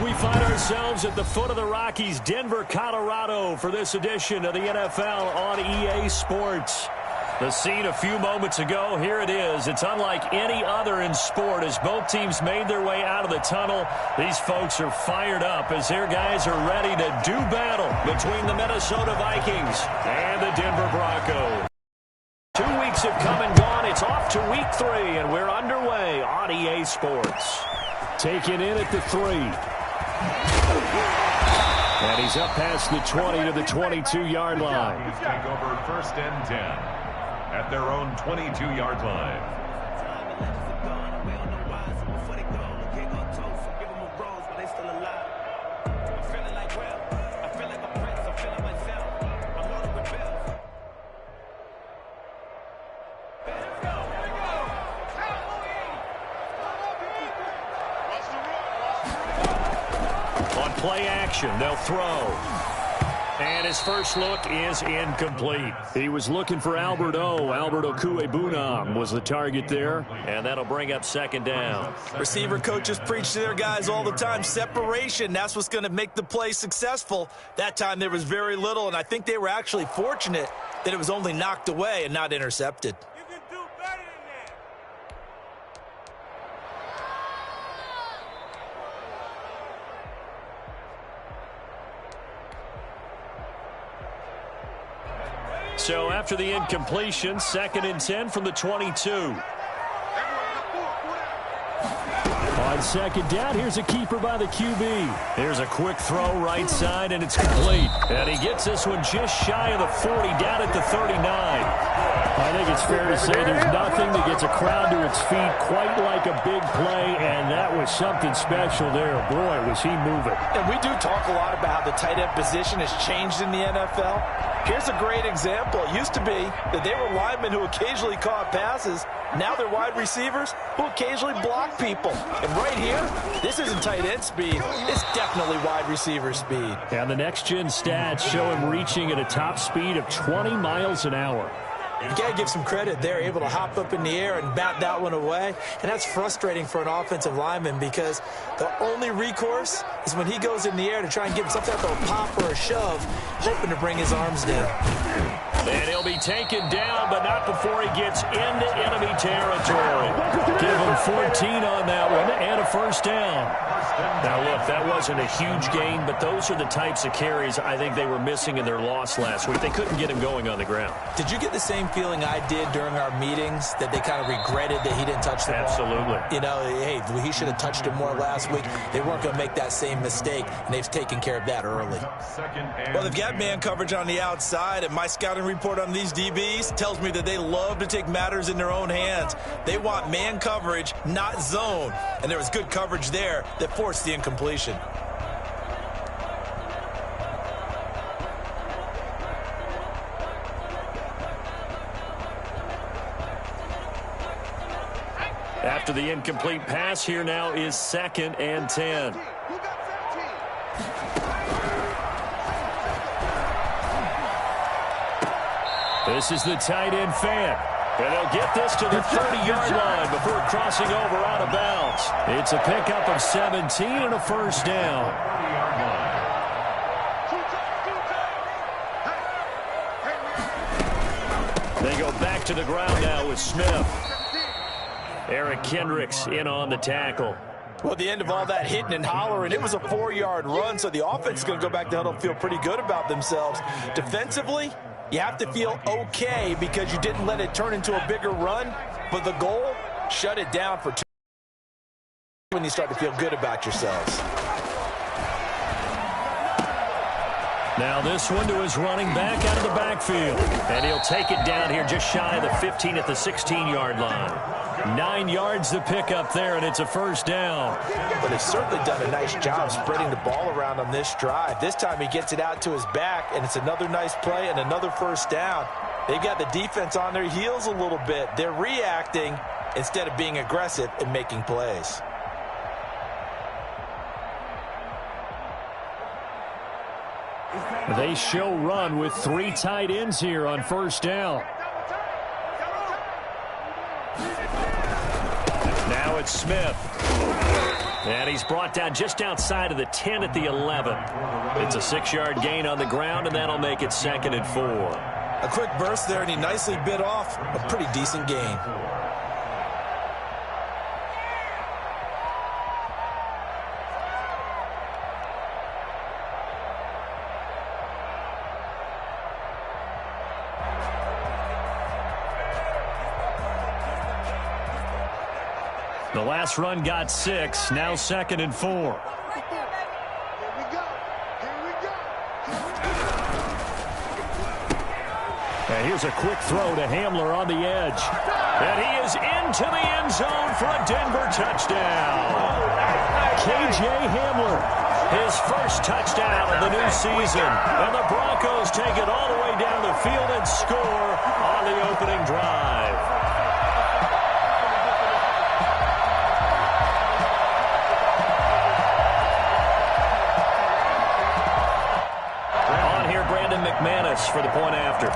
We find ourselves at the foot of the Rockies, Denver, Colorado, for this edition of the NFL on EA Sports. The scene a few moments ago, here it is. It's unlike any other in sport as both teams made their way out of the tunnel. These folks are fired up as their guys are ready to do battle between the Minnesota Vikings and the Denver Broncos. 2 weeks have come and gone. It's off to week 3, and we're underway on EA Sports. Taken in at the 3. And he's up past the 20 to the 22-yard line. He's take over 1st and 10 at their own 22-yard line. Play action, they'll throw. And his first look is incomplete. He was looking for Albert Okuebunam was the target there, and that'll bring up 2nd down. Receiver coaches preach to their guys all the time. Separation, that's what's going to make the play successful. That time there was very little, and I think they were actually fortunate that it was only knocked away and not intercepted. So after the incompletion, 2nd and 10 from the 22. On 2nd down, here's a keeper by the QB. Here's a quick throw right side, and it's complete. And he gets this one just shy of the 40, down at the 39. I think it's fair to say there's nothing that gets a crowd to its feet quite like a big play, and that was something special there. Boy, was he moving. And we do talk a lot about how the tight end position has changed in the NFL. Here's a great example. It used to be that they were linemen who occasionally caught passes. Now they're wide receivers who occasionally block people. And right here, this isn't tight end speed. It's definitely wide receiver speed. And the next-gen stats show him reaching at a top speed of 20 miles an hour. You got to give some credit. They're able to hop up in the air and bat that one away. And that's frustrating for an offensive lineman because the only recourse is when he goes in the air to try and get some type of a pop or a shove, hoping to bring his arms down. And he'll be taken down, but not before he gets into enemy territory. Give him 14 on that one and a 1st down. Now, look, that wasn't a huge gain, but those are the types of carries I think they were missing in their loss last week. They couldn't get him going on the ground. Did you get the same feeling I did during our meetings that they kind of regretted that he didn't touch the ball? Absolutely. You know, hey, he should have touched it more last week. They weren't going to make that same mistake, and they've taken care of that early. Well, they've got man coverage on the outside, and my scouting report on these DBs tells me that they love to take matters in their own hands. They want man coverage, not zone. And there was good coverage there that forced the incompletion. After the incomplete pass, here now is 2nd and 10. This is the tight end fan. And they'll get this to the 30-yard line before crossing over out of bounds. It's a pickup of 17 and a 1st down. They go back to the ground now with Smith. Eric Kendricks in on the tackle. Well, at the end of all that hitting and hollering, it was a 4-yard run, so the offense is going to go back to huddle and feel pretty good about themselves. Defensively, you have to feel okay because you didn't let it turn into a bigger run, but the goal, shut it down for 2 when you start to feel good about yourselves. Now this one to his running back out of the backfield. And he'll take it down here just shy of the 15 at the 16-yard line. 9 yards to pick up there, and it's a 1st down. But they've certainly done a nice job spreading the ball around on this drive. This time he gets it out to his back, and it's another nice play and another 1st down. They've got the defense on their heels a little bit. They're reacting instead of being aggressive and making plays. They show run with 3 tight ends here on 1st down. Now it's Smith. And he's brought down just outside of the 10 at the 11. It's a 6-yard gain on the ground, and that'll make it 2nd and 4. A quick burst there, and he nicely bit off a pretty decent gain. The last run got 6, now 2nd and 4. Here we go. And here's a quick throw to Hamler on the edge. And he is into the end zone for a Denver touchdown. K.J. Hamler, his first touchdown of the new season. And the Broncos take it all the way down the field and score on the opening drive. McManus for the point after.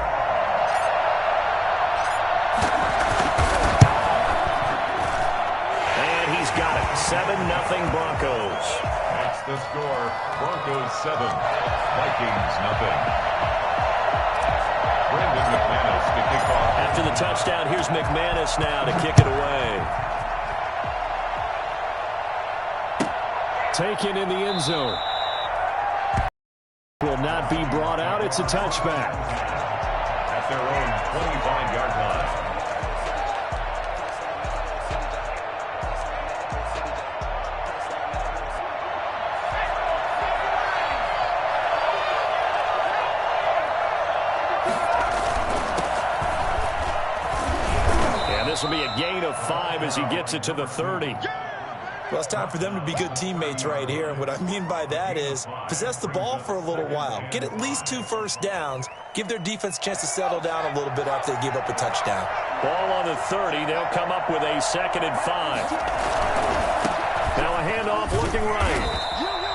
And he's got it. 7-0 Broncos. That's the score. Broncos 7, Vikings 0. Brandon McManus to kick off. After the touchdown, here's McManus now to kick it away. Taken in the end zone. Will not be brought out. It's a touchback. At their own 25-yard line. And this will be a gain of 5 as he gets it to the 30. Well, it's time for them to be good teammates right here. And what I mean by that is possess the ball for a little while. Get at least 2 first downs. Give their defense a chance to settle down a little bit after they give up a touchdown. Ball on the 30. They'll come up with a 2nd and 5. Now a handoff looking right.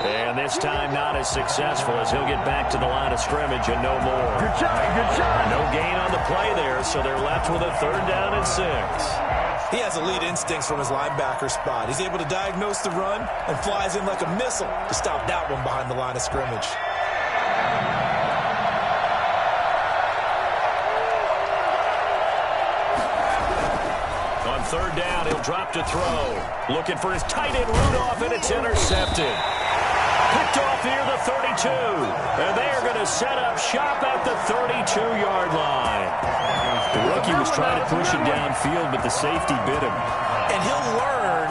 And this time not as successful as he'll get back to the line of scrimmage and no more. Good shot. No gain on the play there, so they're left with a 3rd down and 6. He has elite instincts from his linebacker spot. He's able to diagnose the run and flies in like a missile to stop that one behind the line of scrimmage. On 3rd down, he'll drop to throw. Looking for his tight end Rudolph, and it's intercepted. Picked off near the 32. And they are going to set up shop at the 32-yard line. The rookie was trying to push it downfield, but the safety bit him. And he'll learn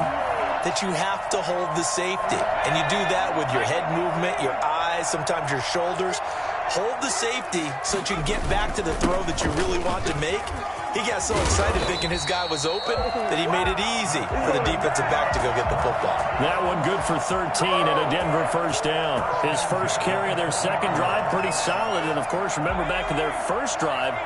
that you have to hold the safety. And you do that with your head movement, your eyes, sometimes your shoulders. Hold the safety so that you can get back to the throw that you really want to make. He got so excited thinking his guy was open that he made it easy for the defensive back to go get the football. That one good for 13 and a Denver first down. His first carry of their 2nd drive, pretty solid. And, of course, remember back to their first drive,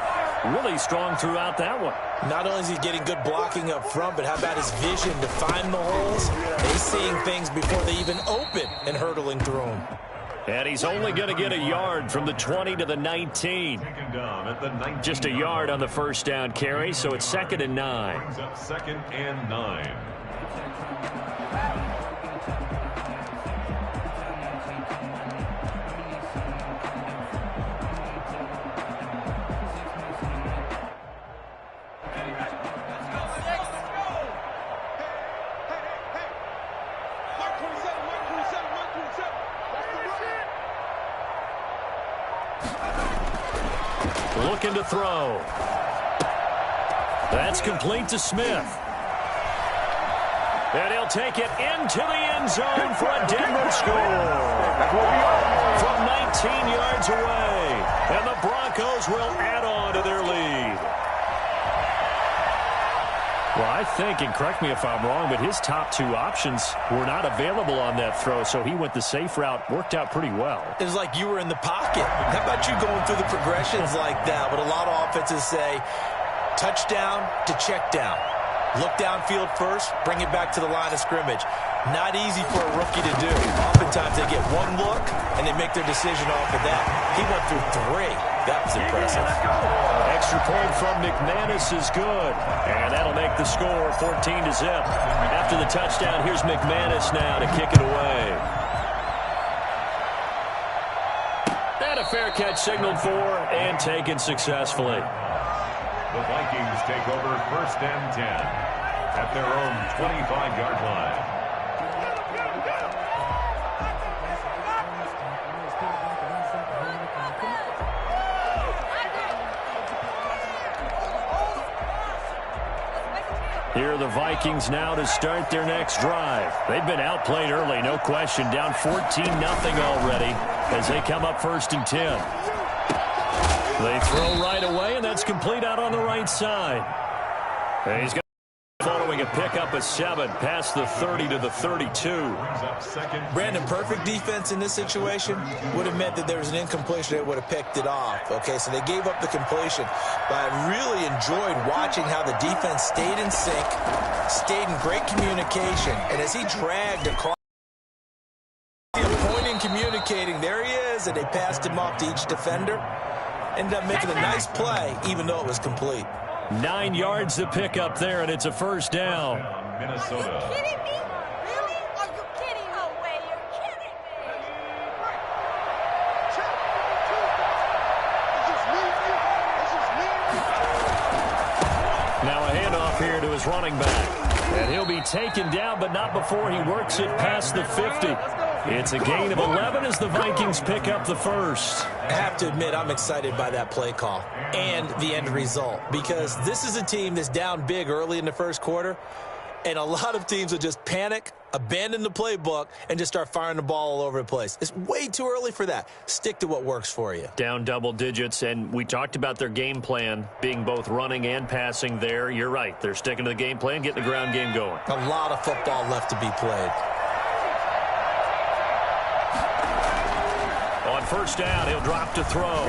really strong throughout that one. Not only is he getting good blocking up front, but how about his vision to find the holes? He's seeing things before they even open and hurtling through them. And he's only going to get a yard from the 20 to the 19. Just a yard on the first down carry, so it's 2nd and 9. Brings up 2nd and 9. Looking to throw. That's complete to Smith. And he'll take it into the end zone for a Denver score. From 19 yards away. And the Broncos will add on to their lead. Well, I think, and correct me if I'm wrong, but his top 2 options were not available on that throw, so he went the safe route, worked out pretty well. It was like you were in the pocket. How about you going through the progressions like that? But a lot of offenses say touchdown to check down. Look downfield first, bring it back to the line of scrimmage. Not easy for a rookie to do. Oftentimes they get one look and they make their decision off of that. He went through 3. That was impressive. Extra point from McManus is good. And that'll make the score 14-0. After the touchdown, here's McManus now to kick it away. And a fair catch signaled for and taken successfully. The Vikings take over 1st and 10 at their own 25-yard line. Here are the Vikings now to start their next drive. They've been outplayed early, no question, down 14-0 already as they come up 1st and 10. They throw right away, and that's complete out on the right side. And he's got following a pickup of 7 past the 30 to the 32. Brandon, perfect defense in this situation would have meant that there was an incompletion that would have picked it off. Okay, so they gave up the completion. But I really enjoyed watching how the defense stayed in sync, stayed in great communication, and as he dragged across pointing, communicating, there he is, and they passed him off to each defender. Ended up making a nice play, even though it was complete. 9 yards to pick up there, and it's a 1st down. Minnesota. Are you kidding me? Really? Are you kidding? No way, you're kidding me. Now a handoff here to his running back. And he'll be taken down, but not before he works it past the 50. It's a gain of 11 as the Vikings pick up the 1st. I have to admit, I'm excited by that play call and the end result, because this is a team that's down big early in the 1st quarter, and a lot of teams will just panic, abandon the playbook, and just start firing the ball all over the place. It's way too early for that. Stick to what works for you. Down double digits, and we talked about their game plan being both running and passing there. You're right. They're sticking to the game plan, getting the ground game going. A lot of football left to be played. On 1st down, he'll drop to throw.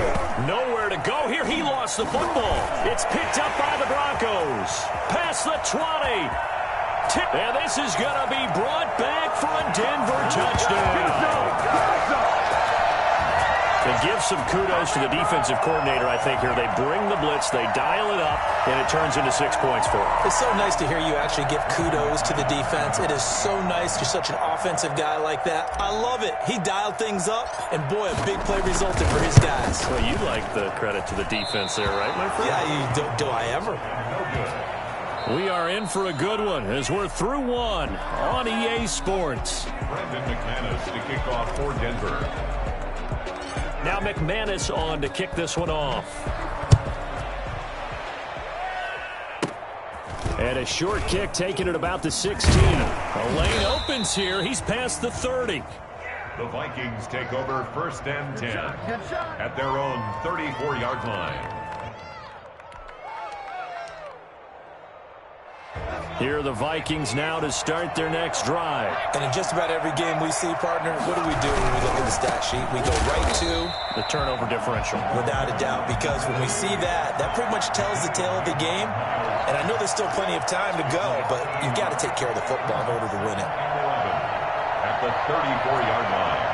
Nowhere to go here. He lost the football. It's picked up by the Broncos. Past the 20. And this is going to be brought back for a Denver touchdown. And give some kudos to the defensive coordinator, I think, here. They bring the blitz, they dial it up, and it turns into 6 points for them. It's so nice to hear you actually give kudos to the defense. It is so nice. You're such an offensive guy like that. I love it. He dialed things up, and boy, a big play resulted for his guys. Well, you like the credit to the defense there, right, my friend? Yeah, do I ever? We are in for a good one as we're through one on EA Sports. Brandon McManus to kick off for Denver. Now McManus on to kick this one off. And a short kick taken at about the 16. A lane opens here. He's past the 30. The Vikings take over 1st and 10 at their own 34-yard line. Here are the Vikings now to start their next drive. And in just about every game we see, partner, what do we do when we look at the stat sheet? We go right to the turnover differential. Without a doubt, because when we see that, that pretty much tells the tale of the game. And I know there's still plenty of time to go, but you've got to take care of the football in order to win it. 11 at the 34-yard line.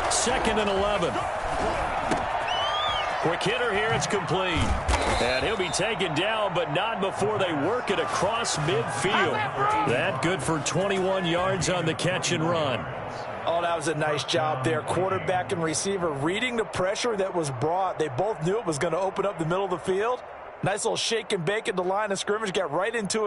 Second and 11. Quick hitter here, it's complete. And he'll be taken down, but not before they work it across midfield. That good for 21 yards on the catch and run. Oh, that was a nice job there. Quarterback and receiver reading the pressure that was brought. They both knew it was going to open up the middle of the field. Nice little shake and bake at the line of scrimmage. Got right into it.